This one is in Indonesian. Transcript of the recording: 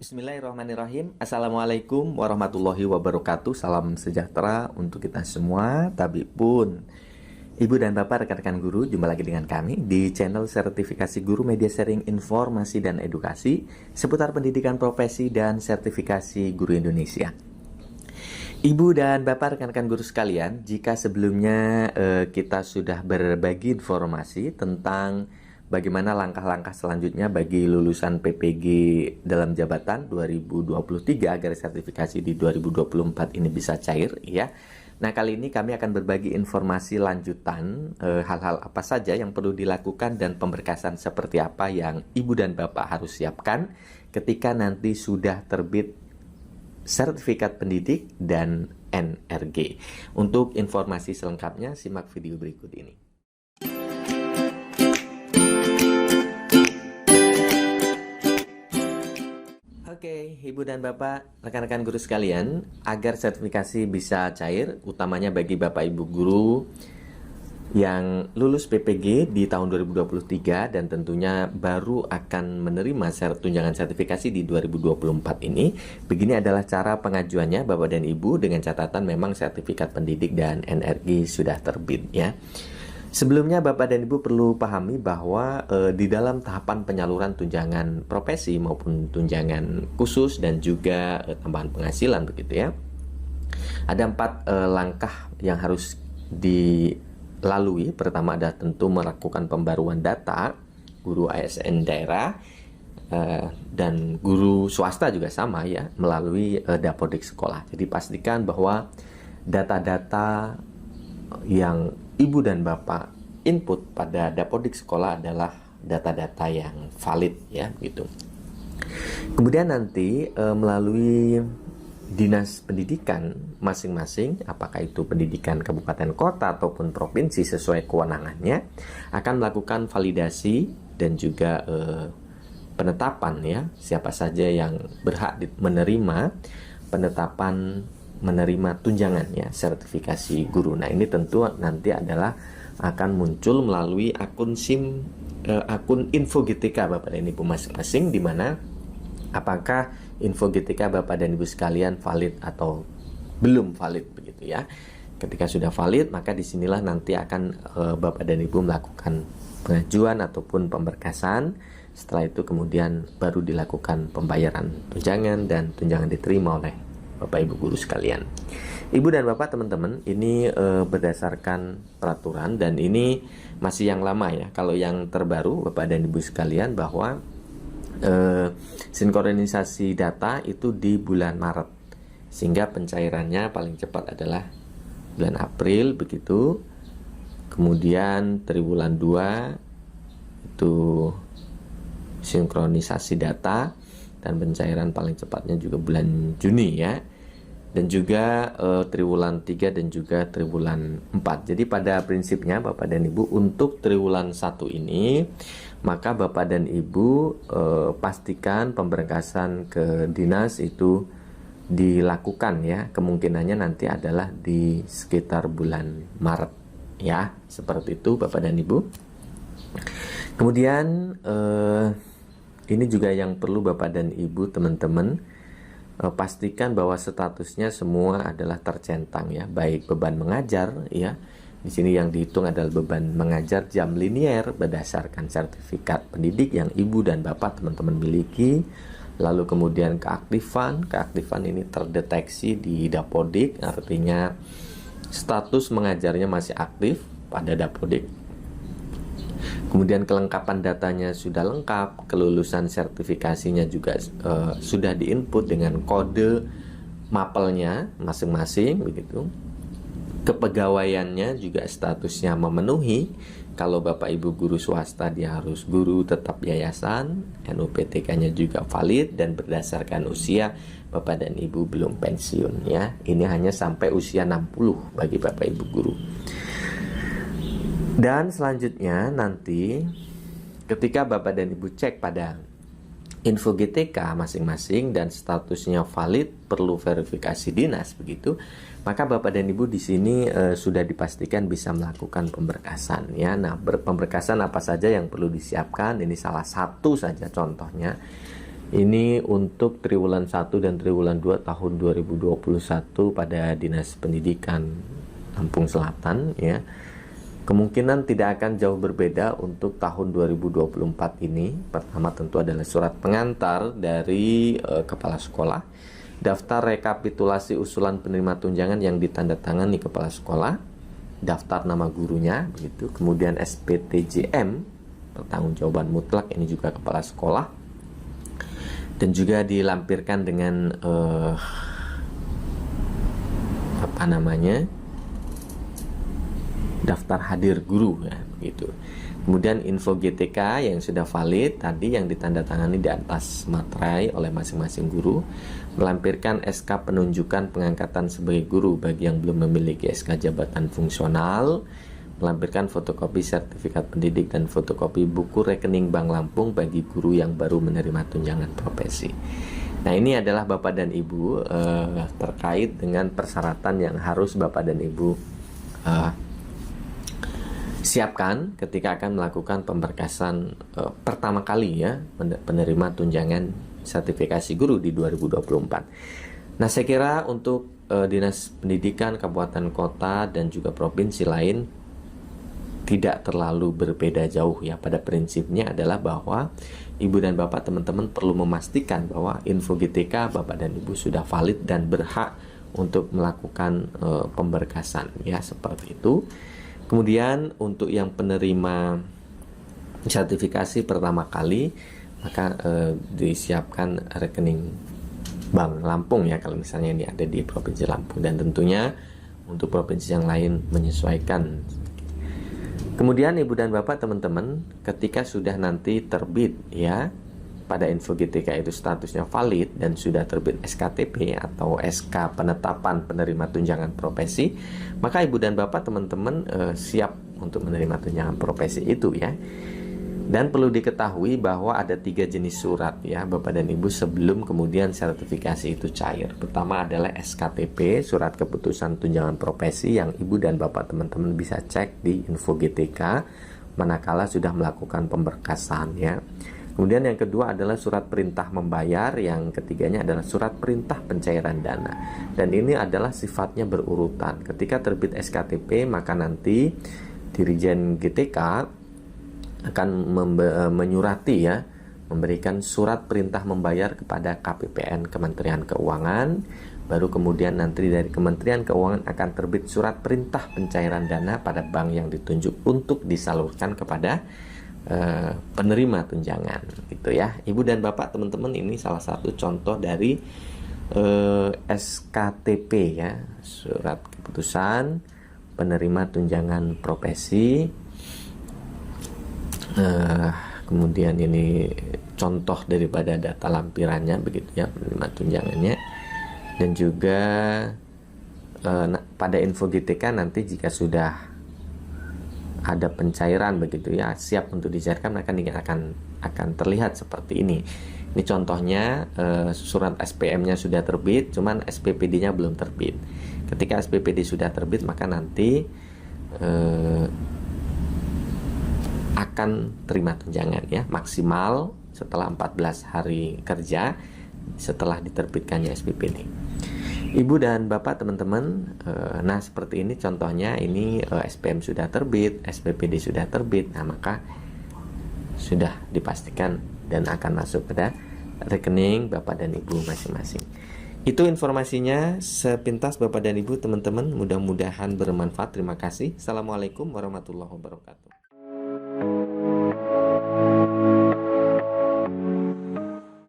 Bismillahirrahmanirrahim. Assalamualaikum warahmatullahi wabarakatuh. Salam sejahtera untuk kita semua. Tapi pun Ibu dan Bapak, rekan-rekan guru, jumpa lagi dengan kami di channel Sertifikasi Guru Media Sharing Informasi dan Edukasi seputar pendidikan profesi dan sertifikasi guru Indonesia. Ibu dan Bapak, rekan-rekan guru sekalian, jika sebelumnya kita sudah berbagi informasi tentang bagaimana langkah-langkah selanjutnya bagi lulusan PPG dalam jabatan 2023 agar sertifikasi di 2024 ini bisa cair, ya. Nah, kali ini kami akan berbagi informasi lanjutan hal-hal apa saja yang perlu dilakukan dan pemberkasan seperti apa yang Ibu dan Bapak harus siapkan ketika nanti sudah terbit sertifikat pendidik dan NRG. Untuk informasi selengkapnya, simak video berikut ini. Oke, Ibu dan Bapak, rekan-rekan guru sekalian, agar sertifikasi bisa cair, utamanya bagi Bapak Ibu guru yang lulus PPG di tahun 2023 dan tentunya baru akan menerima tunjangan sertifikasi di 2024 ini, begini adalah cara pengajuannya Bapak dan Ibu, dengan catatan memang sertifikat pendidik dan NRG sudah terbit, ya. Sebelumnya Bapak dan Ibu perlu pahami bahwa di dalam tahapan penyaluran tunjangan profesi maupun tunjangan khusus dan juga tambahan penghasilan begitu, ya, ada 4 langkah yang harus dilalui. Pertama adalah tentu melakukan pembaruan data guru ASN daerah dan guru swasta juga sama, ya, melalui dapodik sekolah. Jadi pastikan bahwa data-data yang Ibu dan Bapak input pada dapodik sekolah adalah data-data yang valid, ya, gitu. Kemudian nanti melalui dinas pendidikan masing-masing, apakah itu pendidikan kabupaten kota ataupun provinsi sesuai kewenangannya, akan melakukan validasi dan juga penetapan, ya, siapa saja yang berhak menerima penetapan menerima tunjangannya sertifikasi guru. Nah, ini tentu nanti adalah akan muncul melalui akun akun info GTK Bapak dan Ibu masing-masing, di mana apakah info GTK Bapak dan Ibu sekalian valid atau belum valid begitu, ya. Ketika sudah valid, maka disinilah nanti akan Bapak dan Ibu melakukan pengajuan ataupun pemberkasan. Setelah itu kemudian baru dilakukan pembayaran tunjangan dan tunjangan diterima oleh Bapak Ibu guru sekalian. Ibu dan Bapak, teman-teman, ini berdasarkan peraturan dan ini masih yang lama, ya. Kalau yang terbaru Bapak dan Ibu sekalian, bahwa sinkronisasi data itu di bulan Maret, sehingga pencairannya paling cepat adalah bulan April begitu. Kemudian triwulan 2 itu sinkronisasi data, dan pencairan paling cepatnya juga bulan Juni, ya. Dan juga triwulan 3 dan juga triwulan 4. Jadi pada prinsipnya Bapak dan Ibu, untuk triwulan 1 ini, maka Bapak dan Ibu pastikan pemberkasan ke dinas itu dilakukan, ya. Kemungkinannya nanti adalah di sekitar bulan Maret, ya. Seperti itu Bapak dan Ibu. Kemudian ini juga yang perlu Bapak dan Ibu, teman-teman, pastikan bahwa statusnya semua adalah tercentang, ya, baik beban mengajar, ya. Di sini yang dihitung adalah beban mengajar jam linier berdasarkan sertifikat pendidik yang Ibu dan Bapak teman-teman miliki. Lalu kemudian keaktifan ini terdeteksi di dapodik, artinya status mengajarnya masih aktif pada dapodik. Kemudian kelengkapan datanya sudah lengkap, kelulusan sertifikasinya juga sudah diinput dengan kode mapelnya masing-masing begitu. Kepegawaiannya juga statusnya memenuhi. Kalau Bapak Ibu guru swasta, dia harus guru tetap yayasan, NUPTK-nya juga valid dan berdasarkan usia Bapak dan Ibu belum pensiun, ya. Ini hanya sampai usia 60 bagi Bapak Ibu guru. Dan selanjutnya nanti ketika Bapak dan Ibu cek pada info GTK masing-masing dan statusnya valid, perlu verifikasi dinas begitu, maka Bapak dan Ibu di sini sudah dipastikan bisa melakukan pemberkasan, ya. Nah, pemberkasan apa saja yang perlu disiapkan? Ini salah satu saja contohnya. Ini untuk triwulan 1 dan triwulan 2 tahun 2021 pada Dinas Pendidikan Lampung Selatan ya. Kemungkinan tidak akan jauh berbeda untuk tahun 2024 ini. Pertama tentu adalah surat pengantar dari kepala sekolah, daftar rekapitulasi usulan penerima tunjangan yang ditandatangani kepala sekolah, daftar nama gurunya begitu, kemudian SPTJM pertanggungjawaban mutlak ini juga kepala sekolah, dan juga dilampirkan dengan daftar hadir guru ya begitu. Kemudian info GTK yang sudah valid tadi yang ditandatangani di atas materai oleh masing-masing guru, melampirkan SK penunjukan pengangkatan sebagai guru bagi yang belum memiliki SK jabatan fungsional, melampirkan fotokopi sertifikat pendidik dan fotokopi buku rekening Bank Lampung bagi guru yang baru menerima tunjangan profesi. Nah, ini adalah Bapak dan Ibu terkait dengan persyaratan yang harus Bapak dan Ibu siapkan ketika akan melakukan pemberkasan pertama kali ya penerima tunjangan sertifikasi guru di 2024. Nah, saya kira untuk Dinas Pendidikan kabupaten kota dan juga provinsi lain tidak terlalu berbeda jauh ya. Pada prinsipnya adalah bahwa Ibu dan Bapak teman-teman perlu memastikan bahwa info GTK Bapak dan Ibu sudah valid dan berhak untuk melakukan pemberkasan ya, seperti itu. Kemudian untuk yang penerima sertifikasi pertama kali maka disiapkan rekening Bank Lampung ya kalau misalnya ini ada di Provinsi Lampung, dan tentunya untuk provinsi yang lain menyesuaikan. Kemudian Ibu dan Bapak teman-teman ketika sudah nanti terbit ya pada info GTK itu statusnya valid dan sudah terbit SKTP atau SK penetapan penerima tunjangan profesi, maka Ibu dan Bapak teman-teman siap untuk menerima tunjangan profesi itu ya. Dan perlu diketahui bahwa ada 3 jenis surat ya Bapak dan Ibu sebelum kemudian sertifikasi itu cair. Pertama adalah SKTP, surat keputusan tunjangan profesi, yang Ibu dan Bapak teman-teman bisa cek di info GTK manakala sudah melakukan pemberkasan ya. Kemudian yang kedua adalah surat perintah membayar, yang ketiganya adalah surat perintah pencairan dana. Dan ini adalah sifatnya berurutan. Ketika terbit SKTP maka nanti Dirjen GTK akan menyurati ya, memberikan surat perintah membayar kepada KPPN Kementerian Keuangan. Baru kemudian nanti dari Kementerian Keuangan akan terbit surat perintah pencairan dana pada bank yang ditunjuk untuk disalurkan kepada penerima tunjangan gitu ya. Ibu dan Bapak teman-teman, ini salah satu contoh dari SKTP ya, surat keputusan penerima tunjangan profesi. Kemudian ini contoh daripada data lampirannya begitu ya, penerima tunjangannya. Dan juga pada info GTK nanti jika sudah ada pencairan begitu ya, siap untuk dicairkan, maka ini akan terlihat seperti ini. Ini contohnya surat SPM-nya sudah terbit, cuman SPPD-nya belum terbit. Ketika SPPD sudah terbit, maka nanti akan terima tunjangan ya, maksimal setelah 14 hari kerja setelah diterbitkannya SPPD. Ibu dan Bapak teman-teman, nah seperti ini contohnya, ini SPM sudah terbit, SPPD sudah terbit, nah maka sudah dipastikan dan akan masuk pada rekening Bapak dan Ibu masing-masing. Itu informasinya sepintas Bapak dan Ibu teman-teman, mudah-mudahan bermanfaat. Terima kasih. Assalamualaikum warahmatullahi wabarakatuh.